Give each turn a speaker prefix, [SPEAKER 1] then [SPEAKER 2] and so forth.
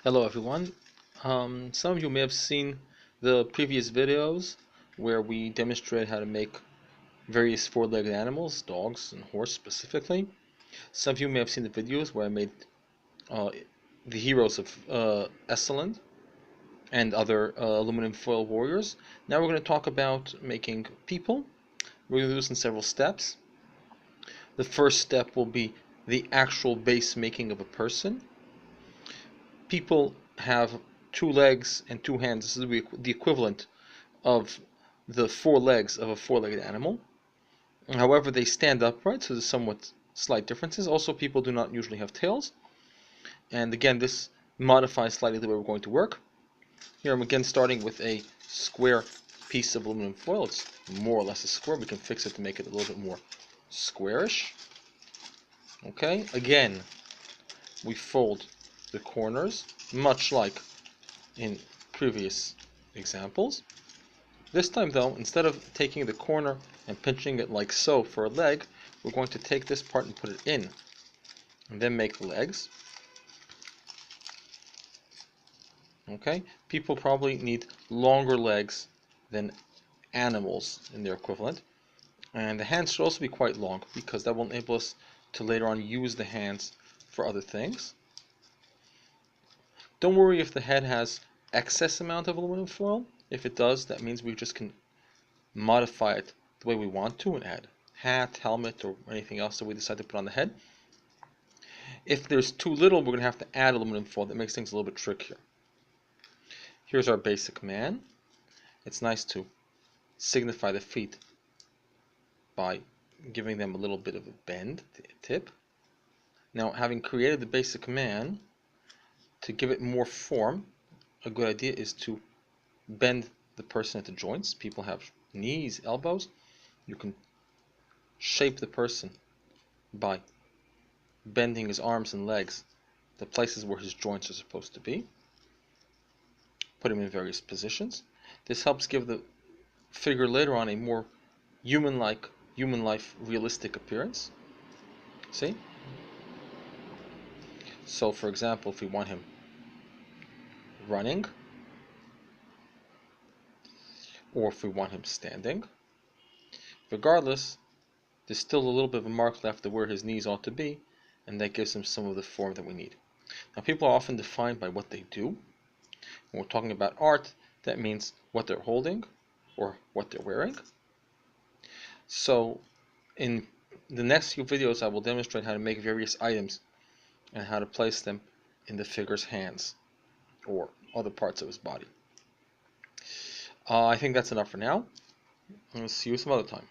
[SPEAKER 1] Hello everyone. Some of you may have seen the previous videos where we demonstrated how to make various four-legged animals, dogs and horse specifically. Some of you may have seen the videos where I made uh, the heroes of Esalen and other aluminum foil warriors. Now we're going to talk about making people. We're going to do this in several steps. The first step will be the actual base making of a person. People have two legs and two hands. This is the equivalent of the four legs of a four-legged animal. However, they stand upright, so there's somewhat slight differences. Also, people do not usually have tails. And again, this modifies slightly the way we're going to work. Here I'm again starting with a square piece of aluminum foil. It's more or less a square. We can fix it to make it a little bit more squarish. Okay, again, we fold the corners, much like in previous examples. This time though, instead of taking the corner and pinching it like so for a leg, we're going to take this part and put it in, and then make the legs. Okay, people probably need longer legs than animals in their equivalent, and the hands should also be quite long because that will enable us to later on use the hands for other things. Don't worry if the head has excess amount of aluminum foil. If it does, that means we just can modify it the way we want to and add hat, helmet, or anything else that we decide to put on the head. If there's too little, we're going to have to add aluminum foil. That makes things a little bit trickier. Here's our basic man. It's nice to signify the feet by giving them a little bit of a bend, tip. Now, having created the basic man, to give it more form, a good idea is to bend the person at the joints. People have knees, elbows. You can shape the person by bending his arms and legs, the places where his joints are supposed to be. Put him in various positions. This helps give the figure later on a more human-like, human life realistic appearance. See? So for example, if we want him running, or if we want him standing, regardless, there's still a little bit of a mark left of where his knees ought to be, and that gives him some of the form that we need. Now, people are often defined by what they do. When we're talking about art, that means what they're holding or what they're wearing. So in the next few videos, I will demonstrate how to make various items and how to place them in the figure's hands or other parts of his body. I think that's enough for now. I'll see you some other time.